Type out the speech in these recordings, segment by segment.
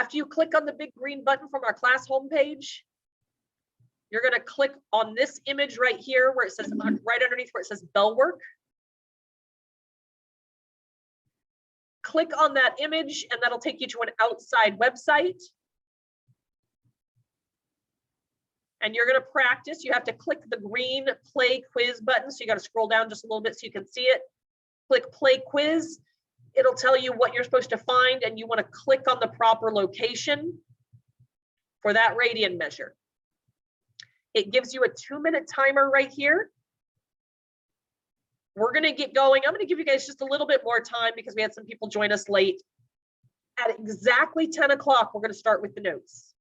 After you click on the big green button from our class homepage, you're going to click on this image right here where it says, right underneath where it says bell work. Click on that image and that'll take you to an outside website. And you're going to practice. You have to click the green play quiz button. So you got to scroll down just a little bit so you can see it. Click play quiz. It'll tell you what you're supposed to find, and you want to click on the proper location for that radian measure. It gives you a 2-minute timer right here. We're going to get going. I'm going to give you guys just a little bit more time because we had some people join us late. At exactly 10 o'clock, we're going to start with the notes.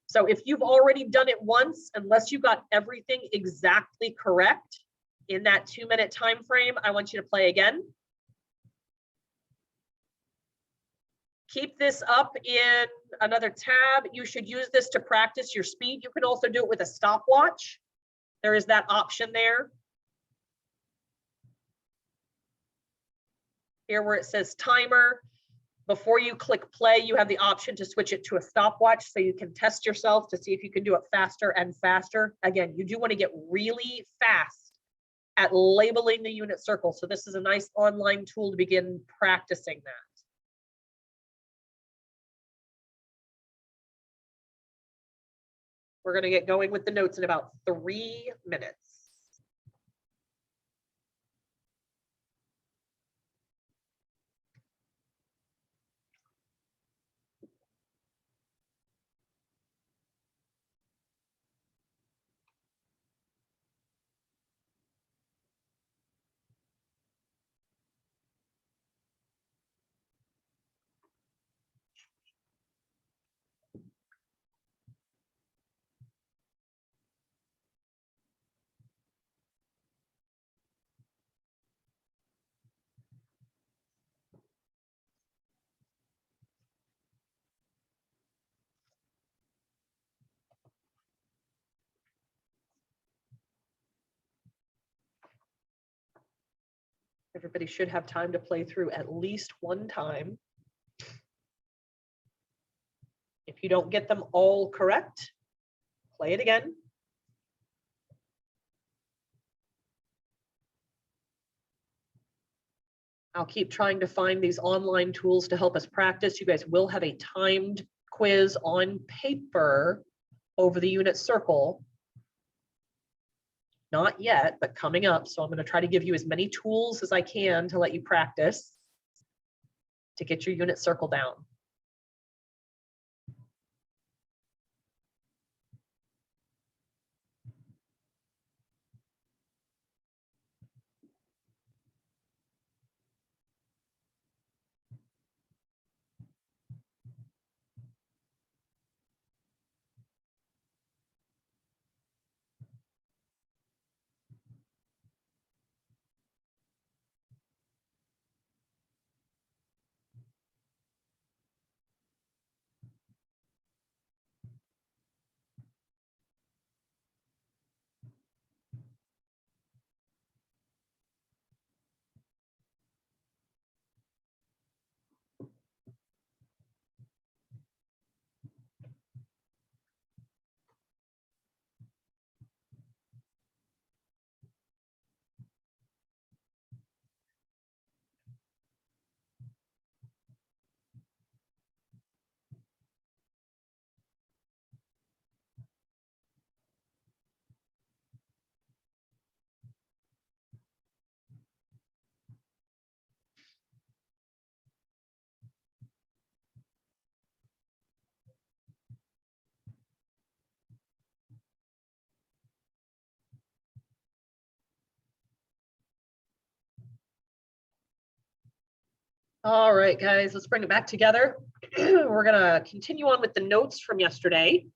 So if you've already done it once, unless you got everything exactly correct in that 2-minute time frame, I want you to play again. Keep this up in another tab. You should use this to practice your speed. You can also do it with a stopwatch. There is that option there. Here where it says timer, before you click play, you have the option to switch it to a stopwatch so you can test yourself to see if you can do it faster and faster. Again, you do want to get really fast at labeling the unit circle. So this is a nice online tool to begin practicing that. We're going to get going with the notes in about 3 minutes. Everybody should have time to play through at least one time. If you don't get them all correct, play it again. I'll keep trying to find these online tools to help us practice. You guys will have a timed quiz on paper over the unit circle. Not yet, but coming up. So I'm going to try to give you as many tools as I can to let you practice to get your unit circle down. All right, guys, let's bring it back together. We're going to continue on with the notes from yesterday,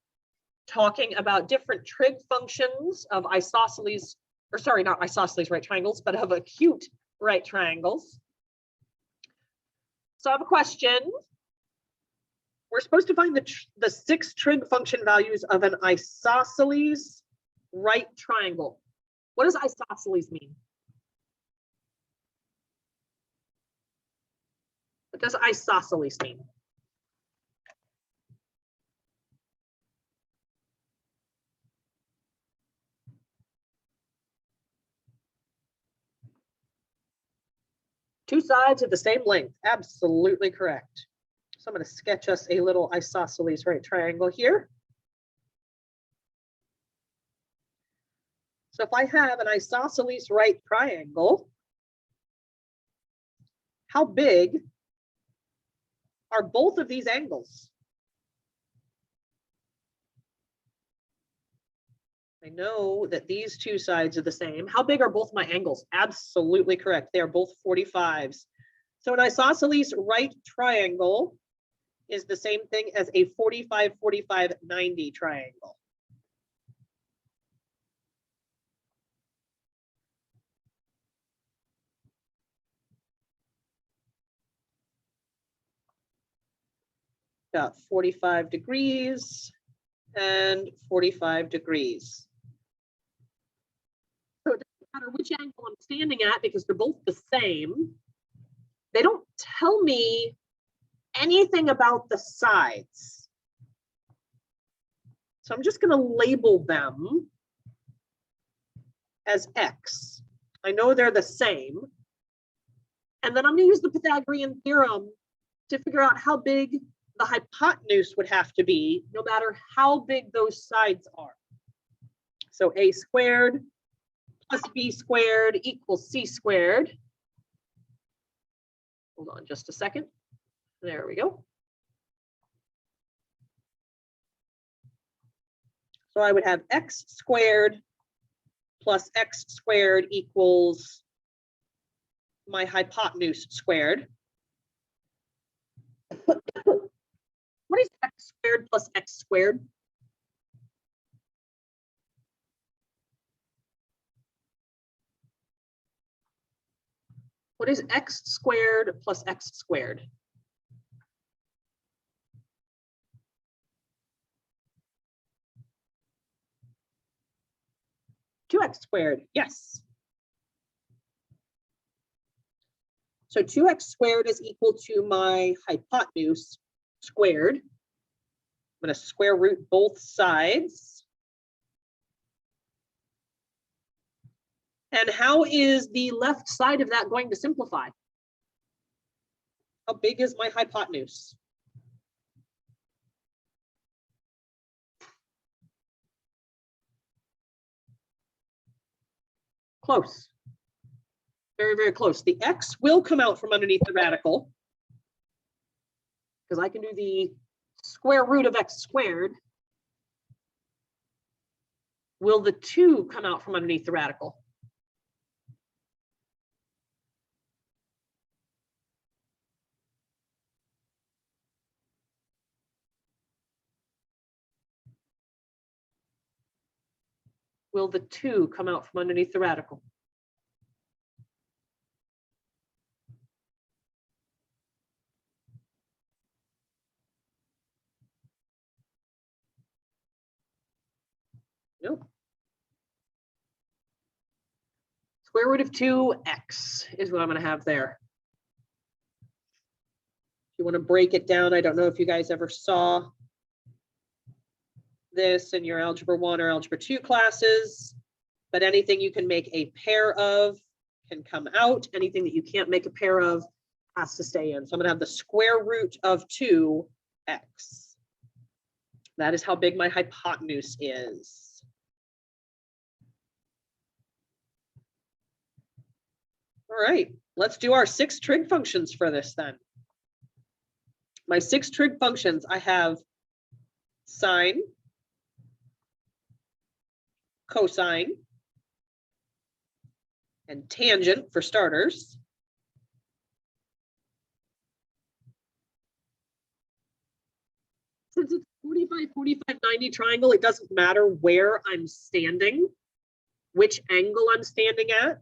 talking about different trig functions of isosceles, or sorry, not isosceles right triangles, but of acute right triangles. So I have a question. We're supposed to find the 6 trig function values of an isosceles right triangle. What does isosceles mean? What does isosceles mean? Two sides of the same length. Absolutely correct. So I'm going to sketch us a little isosceles right triangle here. So if I have an isosceles right triangle, how big are both of these angles? I know that these two sides are the same. How big are both my angles? Absolutely correct. They are both 45s. So an isosceles right triangle is the same thing as a 45, 45, 90 triangle. Got 45 degrees and 45 degrees. So it doesn't matter which angle I'm standing at because they're both the same. They don't tell me anything about the sides. So I'm just going to label them as X. I know they're the same. And then I'm going to use the Pythagorean theorem to figure out how big the hypotenuse would have to be, no matter how big those sides are. So a squared plus b squared equals c squared. Hold on just a second. There we go. So I would have x squared plus x squared equals my hypotenuse squared. What is x squared plus x squared? What is x squared plus x squared? Two x squared, yes. So 2x squared is equal to my hypotenuse squared. I'm going to square root both sides. And how is the left side of that going to simplify? How big is my hypotenuse? Close. Very, very close. The x will come out from underneath the radical because I can do the square root of x squared. Will the 2 come out from underneath the radical? Will the 2 come out from underneath the radical? Nope. Square root of 2x is what I'm going to have there. If you want to break it down, I don't know if you guys ever saw this in your Algebra 1 or Algebra 2 classes, but anything you can make a pair of can come out. Anything that you can't make a pair of has to stay in. So I'm going to have the square root of 2x. That is how big my hypotenuse is. All right, let's do our 6 trig functions for this then. My 6 trig functions, I have sine, cosine, and tangent for starters. Since it's 45, 45, 90 triangle, it doesn't matter where I'm standing, which angle I'm standing at.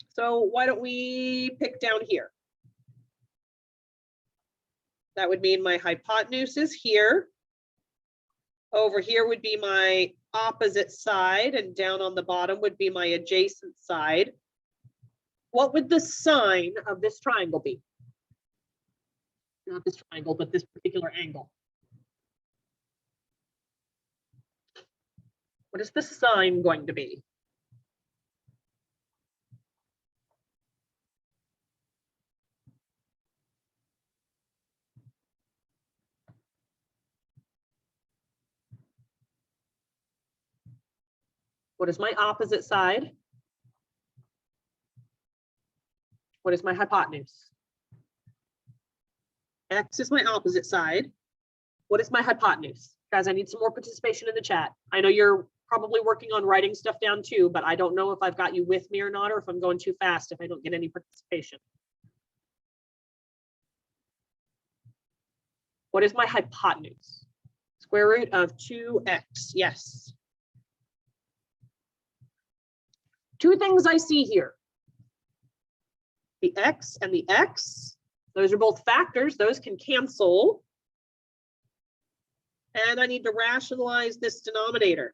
So why don't we pick down here? That would mean my hypotenuse is here. Over here would be my opposite side, and down on the bottom would be my adjacent side. What would the sine of this triangle be? Not this triangle, but this particular angle. What is the sine going to be? What is my opposite side? What is my hypotenuse? X is my opposite side. What is my hypotenuse? Guys, I need some more participation in the chat. I know you're probably working on writing stuff down too, but I don't know if I've got you with me or not, or if I'm going too fast if I don't get any participation. What is my hypotenuse? Square root of 2x, yes. Two things I see here. The x and the x, those are both factors, those can cancel. And I need to rationalize this denominator.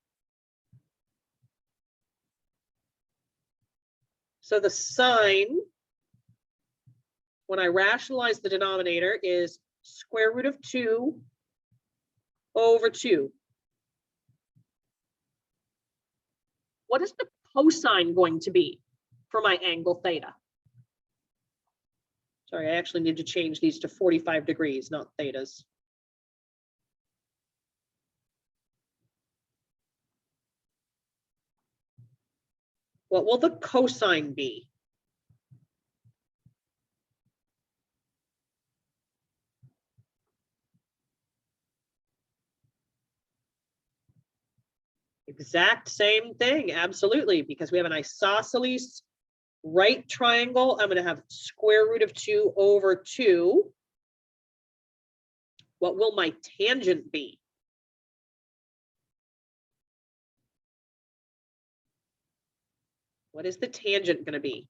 So the sine, when I rationalize the denominator, is square root of 2 over 2. What is the cosine going to be for my angle theta? Sorry, I actually need to change these to 45 degrees, not thetas. What will the cosine be? Exact same thing, absolutely, because we have an isosceles right triangle. I'm going to have square root of 2 over 2. What will my tangent be? What is the tangent going to be?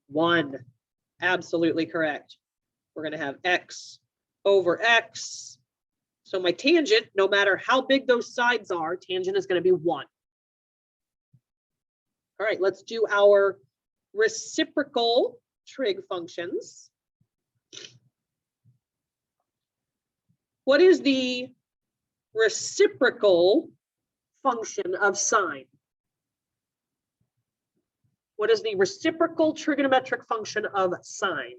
One. Absolutely correct. We're going to have x over x. So my tangent, no matter how big those sides are, tangent is going to be 1. All right, let's do our reciprocal trig functions. What is the reciprocal function of sine? What is the reciprocal trigonometric function of sine?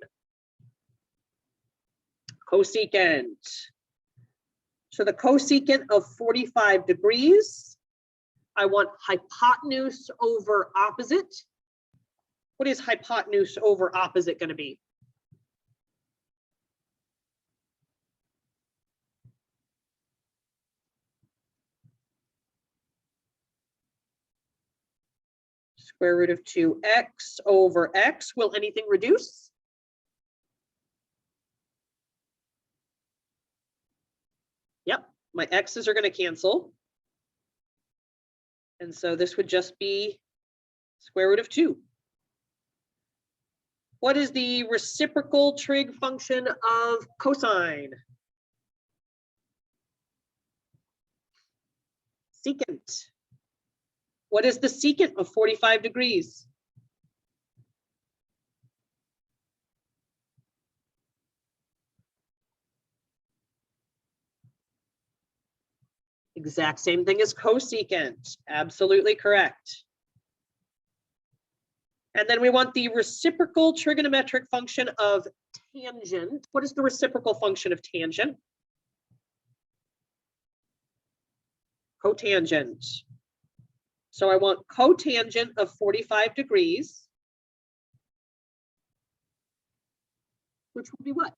Cosecant. So the cosecant of 45 degrees, I want hypotenuse over opposite. What is hypotenuse over opposite going to be? Square root of 2x over x. Will anything reduce? Yep, my x's are going to cancel. And so this would just be square root of 2. What is the reciprocal trig function of cosine? Secant. What is the secant of 45 degrees? Exact same thing as cosecant. Absolutely correct. And then we want the reciprocal trigonometric function of tangent. What is the reciprocal function of tangent? Cotangent. So I want cotangent of 45 degrees, which will be what?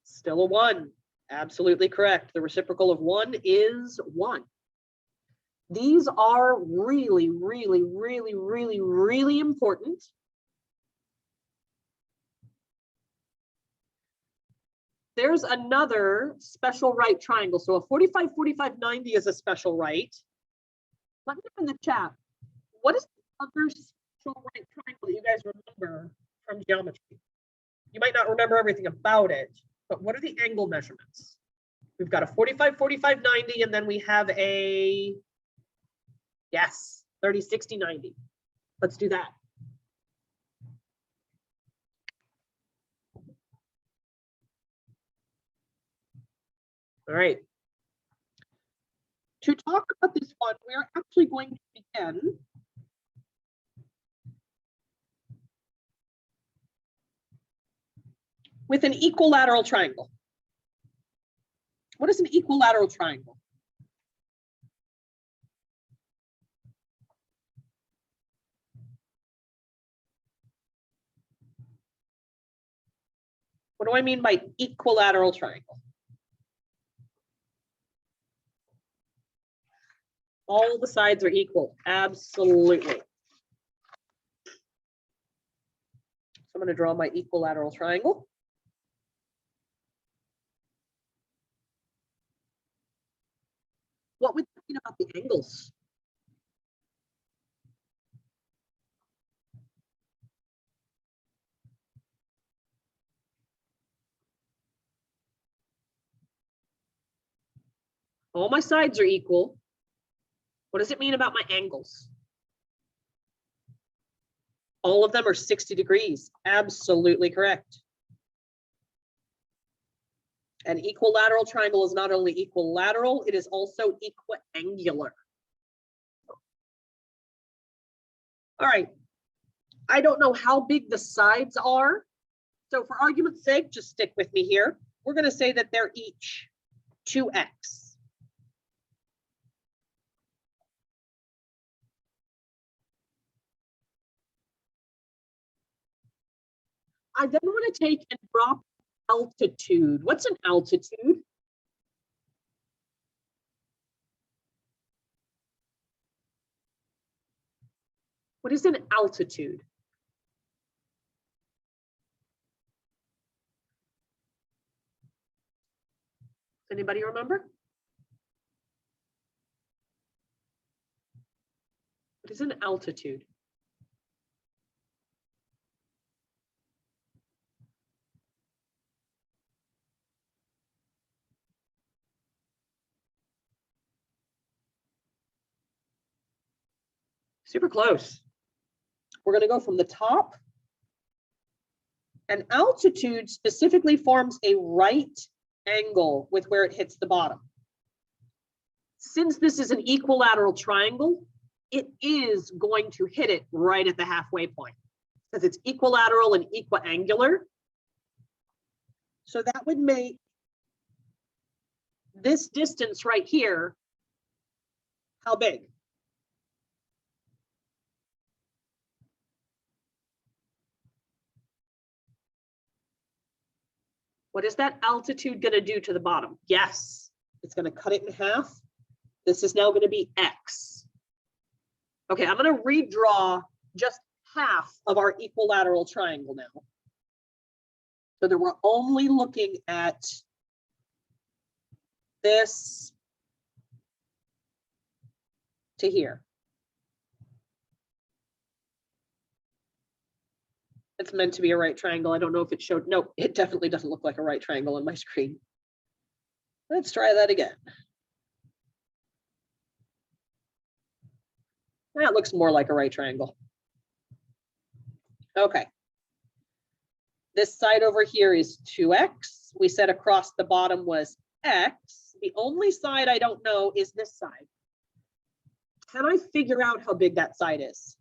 Still a 1. Absolutely correct. The reciprocal of 1 is 1. These are really, really, really, really, really important. There's another special right triangle. So a 45, 45, 90 is a special right. Let me know in the chat, what is the other special right triangle that you guys remember from geometry? You might not remember everything about it, but what are the angle measurements? We've got a 45, 45, 90, and then we have a, yes, 30, 60, 90. Let's do that. All right. To talk about this one, we're actually going to be n with an equilateral triangle. What is an equilateral triangle? What do I mean by equilateral triangle? All the sides are equal. Absolutely. So I'm going to draw my equilateral triangle. What would you mean about the angles? All my sides are equal. What does it mean about my angles? All of them are 60 degrees. Absolutely correct. An equilateral triangle is not only equilateral, it is also equiangular. All right. I don't know how big the sides are. So for argument's sake, just stick with me here. We're going to say that they're each 2x. I then want to take and drop altitude. What's an altitude? What is an altitude? Anybody remember? What is an altitude? Super close. We're going to go from the top. An altitude specifically forms a right angle with where it hits the bottom. Since this is an equilateral triangle, it is going to hit it right at the halfway point because it's equilateral and equiangular. So that would make this distance right here, how big? What is that altitude going to do to the bottom? Yes, it's going to cut it in half. This is now going to be x. Okay, I'm going to redraw just half of our equilateral triangle now. So that we're only looking at this to here. It's meant to be a right triangle. I don't know if it showed. No, it definitely doesn't look like a right triangle on my screen. Let's try that again. That looks more like a right triangle. Okay. This side over here is 2x. We said across the bottom was x. The only side I don't know is this side. Can I figure out how big that side is?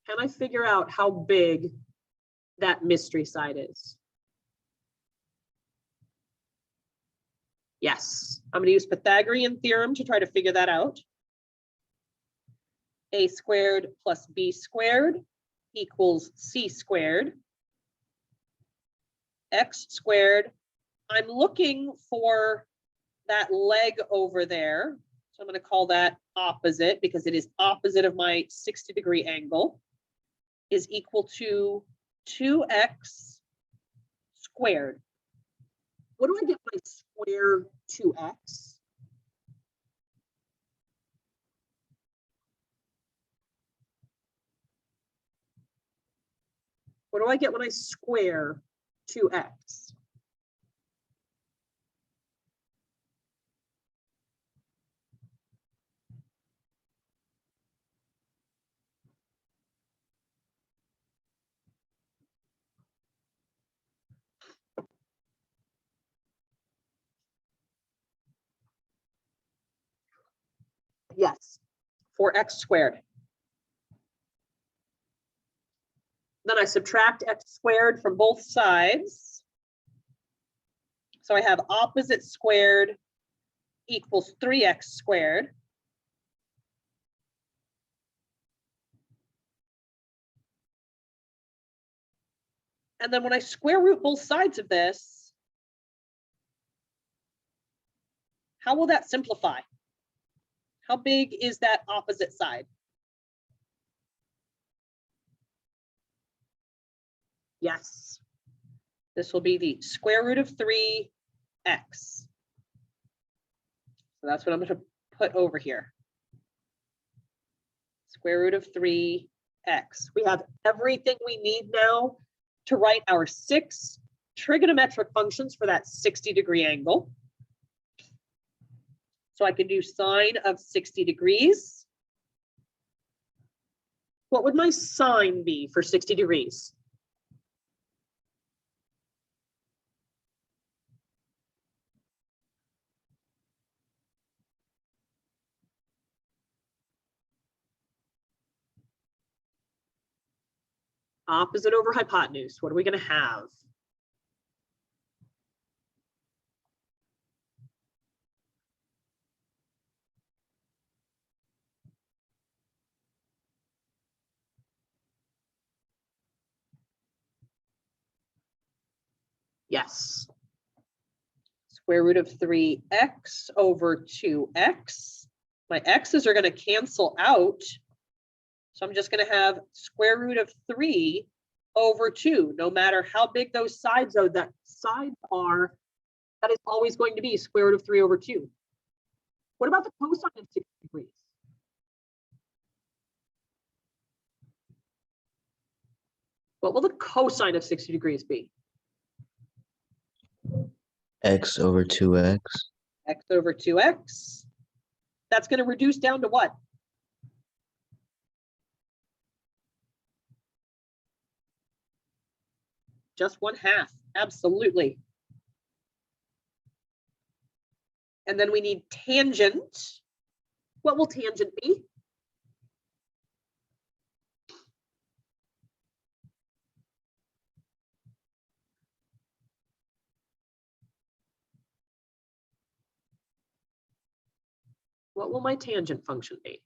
Can I figure out how big that mystery side is? Yes, I'm going to use Pythagorean Theorem to try to figure that out. A squared plus b squared equals c squared. X squared. I'm looking for that leg over there. So I'm going to call that opposite because it is opposite of my 60-degree angle, is equal to 2x squared. What do I get by square 2x? What do I get when I square 2x? Yes, 4x squared. Then I subtract x squared from both sides. So I have opposite squared equals 3x squared. And then when I square root both sides of this, how will that simplify? How big is that opposite side? Yes. This will be the square root of 3x. So that's what I'm going to put over here. Square root of 3x. We have everything we need now to write our 6 trigonometric functions for that 60-degree angle. So I can do sine of 60 degrees. What would my sine be for 60 degrees? Opposite over hypotenuse. What are we going to have? Yes. Square root of 3x over 2x. My x's are going to cancel out. So I'm just going to have square root of 3 over 2. No matter how big those sides are, that is always going to be square root of 3 over 2. What about the cosine of 60 degrees? What will the cosine of 60 degrees be? X over 2x. X over 2x. That's going to reduce down to what? Just 1/2. Absolutely. And then we need tangent. What will tangent be? What will my tangent function be?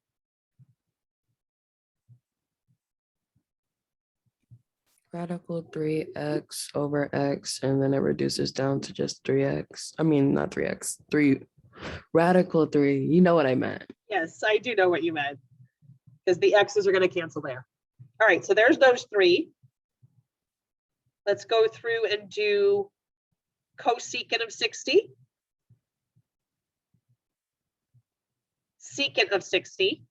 Radical 3x over x, and then it reduces down to just 3x. I mean, not 3x, 3. Radical 3. You know what I meant. Yes, I do know what you meant, because the x's are going to cancel there. All right, so there's those 3. Let's go through and do cosecant of 60. Secant of 60.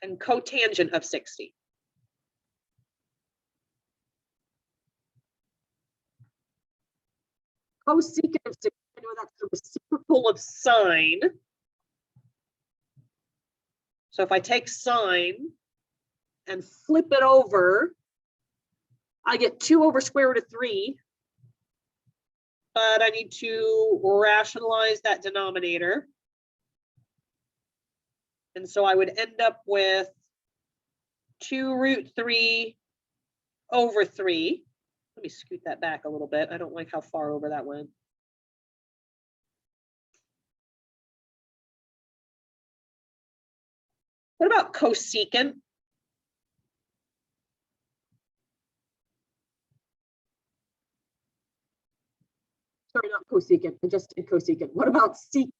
And cotangent of 60. Cosecant of 60, I know that's the reciprocal of sine. So if I take sine and flip it over, I get 2 over square root of 3. But I need to rationalize that denominator. And so I would end up with 2 root 3 over 3. Let me scoot that back a little bit. I don't like how far over that went. What about cosecant? Sorry, not cosecant. I just did cosecant. What about secant?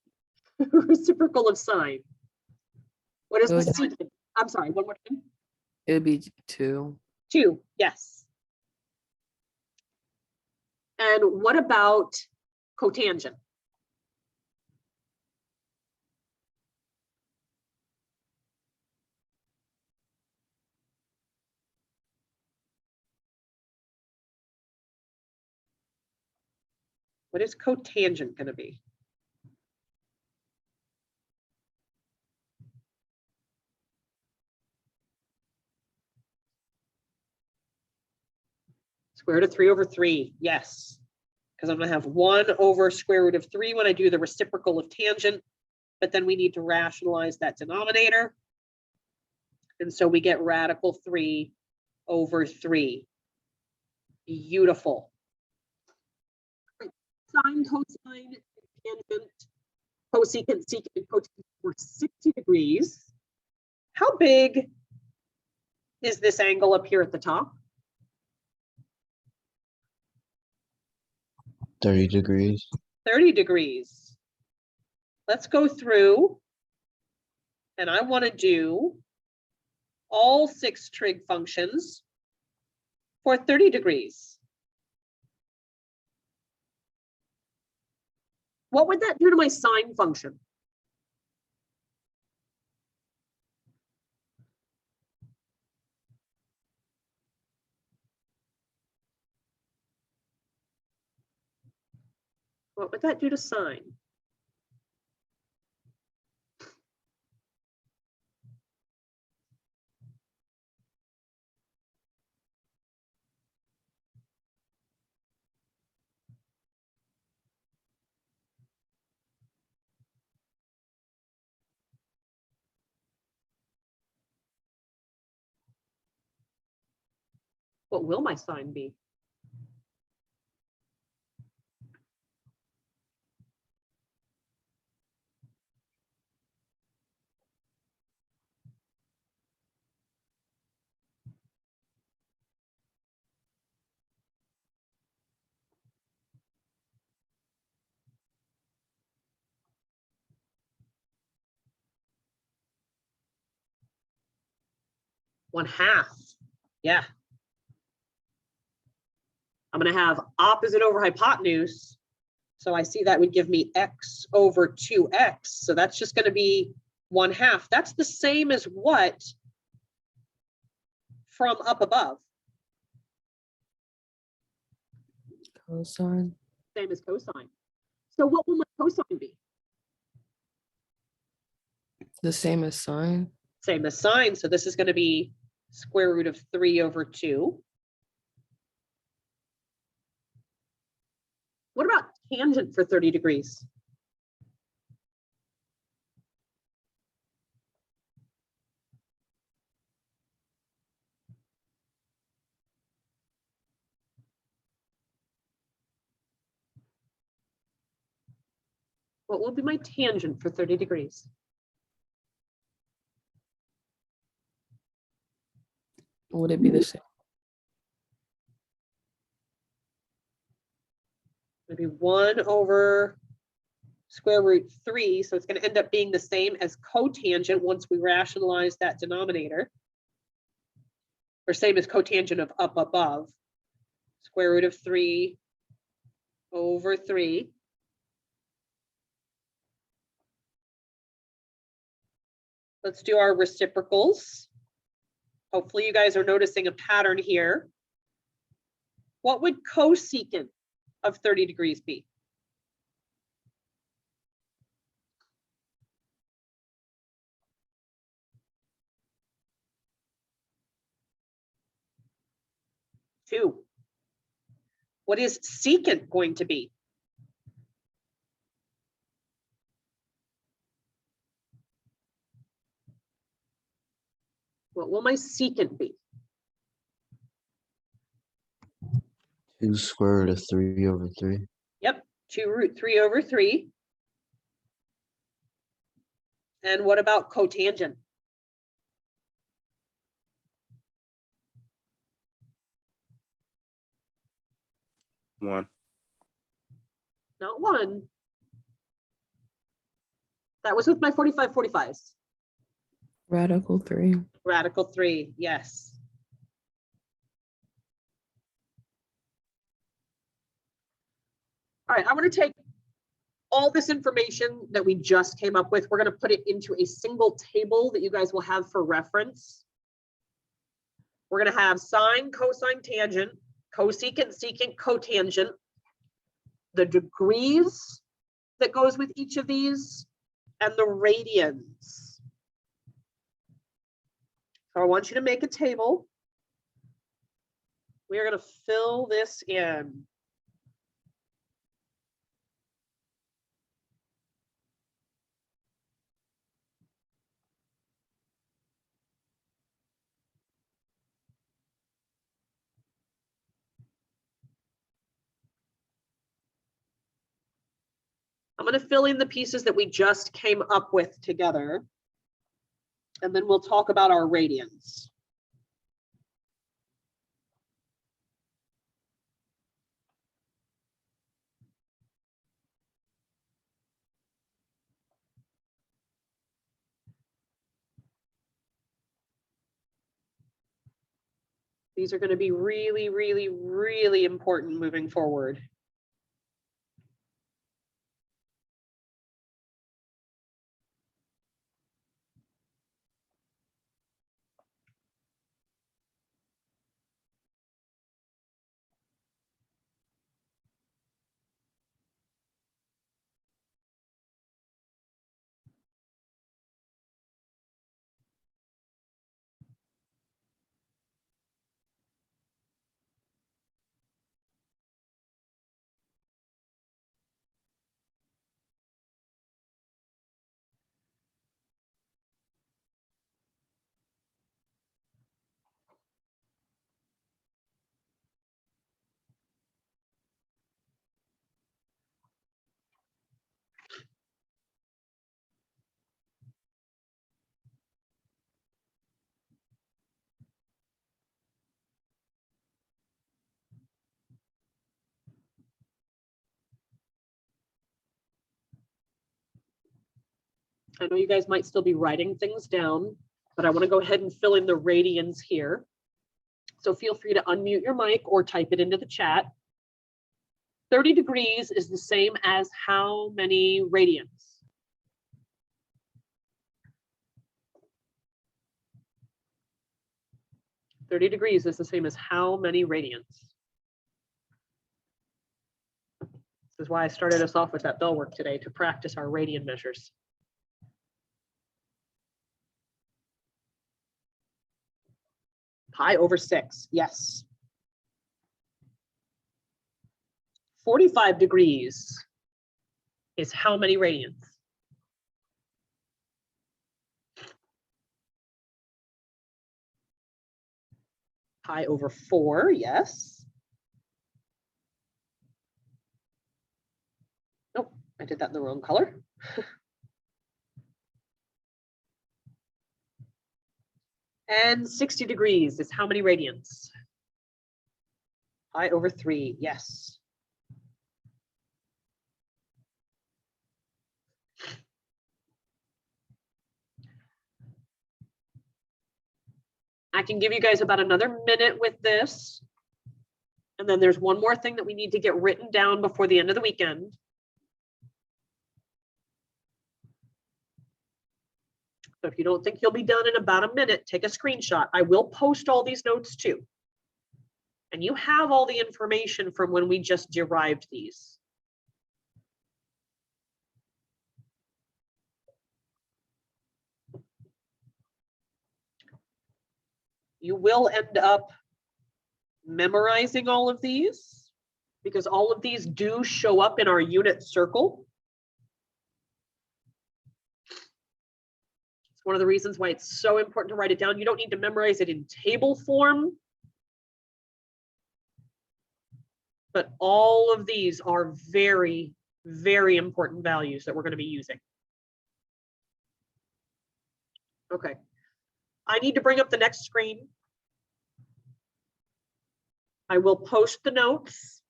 Reciprocal of sine. What is the secant? I'm sorry, one more time. It would be 2. 2, yes. And what about cotangent? What is cotangent going to be? Square root of 3 over 3, yes. Because I'm going to have 1 over square root of 3 when I do the reciprocal of tangent. but then we need to rationalize that denominator. And so we get radical 3 over 3. Beautiful. Sine, cosine, tangent, cosecant, secant, and cotangent were 60 degrees. How big is this angle up here at the top? 30 degrees. 30 degrees. Let's go through, and I want to do all 6 trig functions for 30 degrees. What would that do to my sine function? What would that do to sine? What will my sine be? One half. Yeah. I'm going to have opposite over hypotenuse. So I see that would give me x over 2x. So that's just going to be 1/2. That's the same as what from up above? Cosine. Same as cosine. So what will my cosine be? The same as sine. Same as sine. So this is going to be square root of 3 over 2. What about tangent for 30 degrees? What will be my tangent for 30 degrees? Would it be the same? Maybe 1 over square root 3. So it's going to end up being the same as cotangent once we rationalize that denominator. Or same as cotangent of up above. Square root of 3 over 3. Let's do our reciprocals. Hopefully you guys are noticing a pattern here. What would cosecant of 30 degrees be? Two. What is secant going to be? What will my secant be? 2 square root of 3 over 3. Yep, 2 root 3 over 3. And what about cotangent? One. Not 1. That was with my 45/45s. Radical 3. Radical 3, yes. All right, I'm going to take all this information that we just came up with. We're going to put it into a single table that you guys will have for reference. We're going to have sine, cosine, tangent, cosecant, secant, cotangent, the degrees that goes with each of these, and the radians. So I want you to make a table. We are going to fill this in. going to fill in the pieces that we just came up with together. And then we'll talk about our radians. These are going to be really, really, really important moving forward. I know you guys might still be writing things down, but I want to go ahead and fill in the radians here. So feel free to unmute your mic or type it into the chat. 30 degrees is the same as how many radians? "30 degrees is the same as how many radians?" This is why I started us off with that bell work today, to practice our radian measures. Pi over 6, yes. 45 degrees is how many radians? Pi over 4, yes. Nope, I did that in the wrong color. And 60 degrees is how many radians? Pi over 3, yes. I can give you guys about another minute with this. And then there's one more thing that we need to get written down before the end of the weekend. So if you don't think you'll be done in about a minute, take a screenshot. I will post all these notes too. And you have all the information from when we just derived these. You will end up memorizing all of these because all of these do show up in our unit circle. It's one of the reasons why it's so important to write it down. You don't need to memorize it in table form, but all of these are very, very important values that we're going to be using. Okay, I need to bring up the next screen. I will post the notes.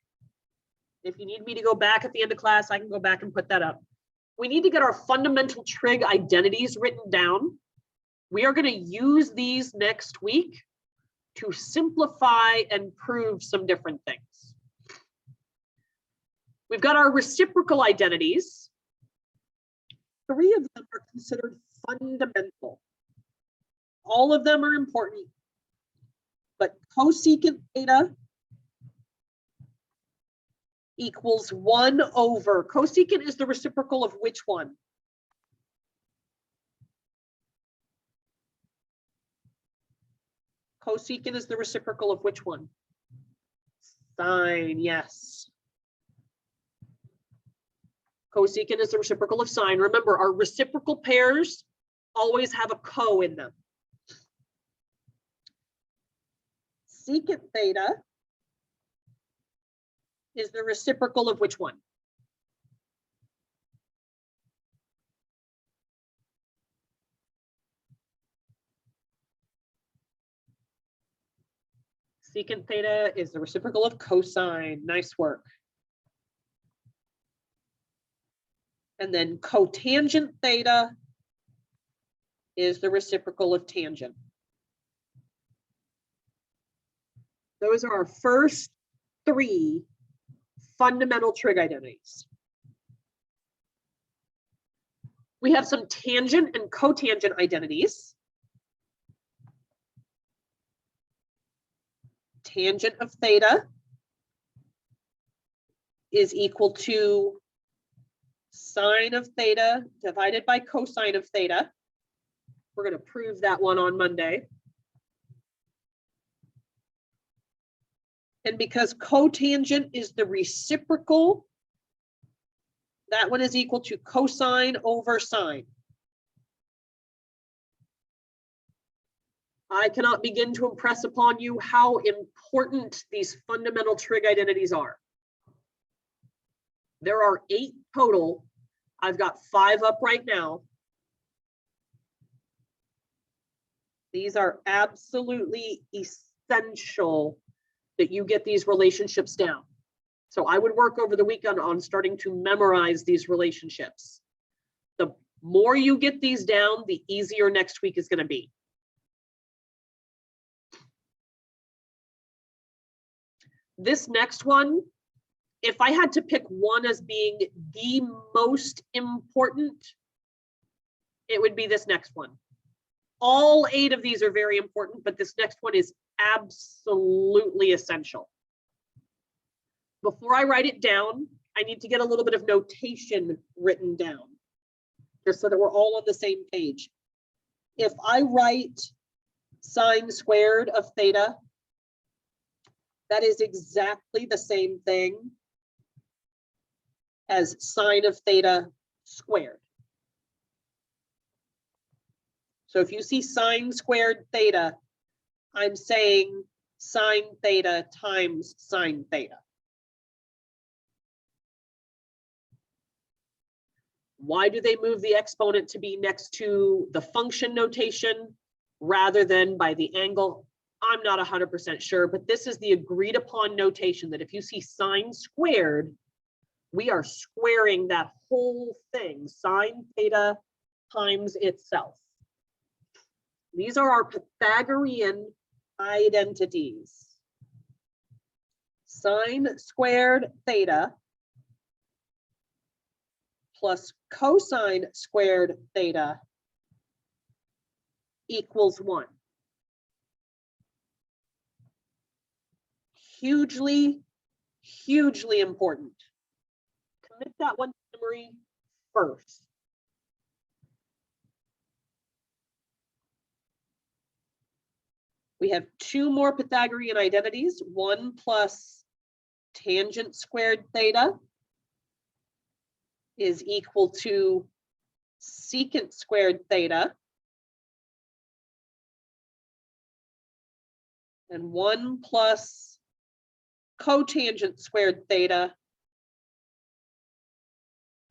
If you need me to go back at the end of class, I can go back and put that up. We need to get our fundamental trig identities written down. We are going to use these next week to simplify and prove some different things. We've got our reciprocal identities. 3 of them are considered fundamental. All of them are important, but cosecant theta equals 1 over. Cosecant is the reciprocal of which one? Cosecant is the reciprocal of which one? Sine, yes. Cosecant is the reciprocal of sine. Remember, our reciprocal pairs always have a co in them. Secant theta is the reciprocal of which one? Secant theta is the reciprocal of cosine. Nice work. And then cotangent theta is the reciprocal of tangent. Those are our first three fundamental trig identities. We have some tangent and cotangent identities. Tangent of theta is equal to sine of theta divided by cosine of theta. We're going to prove that one on Monday. And because cotangent is the reciprocal, that one is equal to cosine over sine. I cannot begin to impress upon you how important these fundamental trig identities are. There are 8 total. I've got 5 up right now. These are absolutely essential that you get these relationships down. So I would work over the weekend on starting to memorize these relationships. The more you get these down, the easier next week is going to be. This next one, if I had to pick one as being the most important, it would be this next one. All 8 of these are very important, but this next one is absolutely essential. Before I write it down, I need to get a little bit of notation written down, just so that we're all on the same page. If I write sine squared of theta, that is exactly the same thing as sine of theta squared. So if you see sine squared theta, I'm saying sine theta times sine theta. Why do they move the exponent to be next to the function notation rather than by the angle? I'm not 100% sure, but this is the agreed upon notation that if you see sine squared, we are squaring that whole thing, sine theta times itself. These are our Pythagorean identities. Sine squared theta plus cosine squared theta equals 1. Hugely, hugely important. Commit that one to memory first. We have 2 more Pythagorean identities, 1 plus tangent squared theta is equal to secant squared theta. And 1 plus cotangent squared theta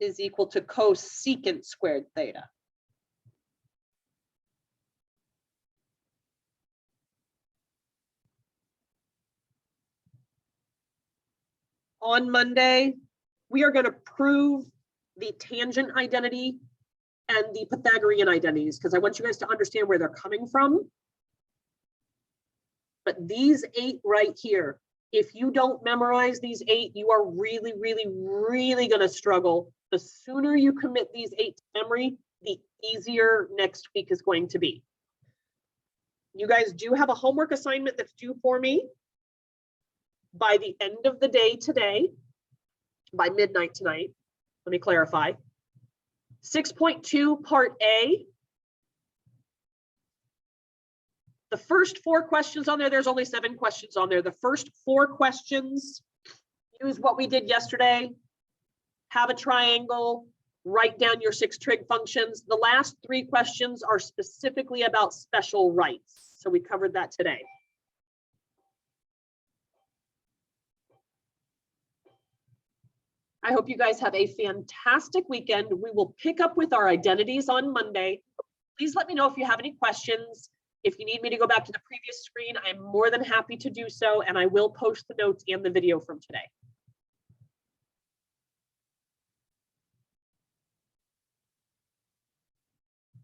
is equal to cosecant squared theta. On Monday, we are going to prove the tangent identity and the Pythagorean identities because I want you guys to understand where they're coming from. But these 8 right here, if you don't memorize these 8, you are really, really, really going to struggle. The sooner you commit these 8 to memory, the easier next week is going to be. You guys do have a homework assignment that's due for me by the end of the day today, by midnight tonight. Let me clarify. 6.2 part A. The first 4 questions on there, there's only 7 questions on there. The first 4 questions, use what we did yesterday. Have a triangle, write down your 6 trig functions. The last 3 questions are specifically about special rights. So we covered that today. I hope you guys have a fantastic weekend. We will pick up with our identities on Monday. Please let me know if you have any questions. If you need me to go back to the previous screen, I'm more than happy to do so, and I will post the notes and the video from today.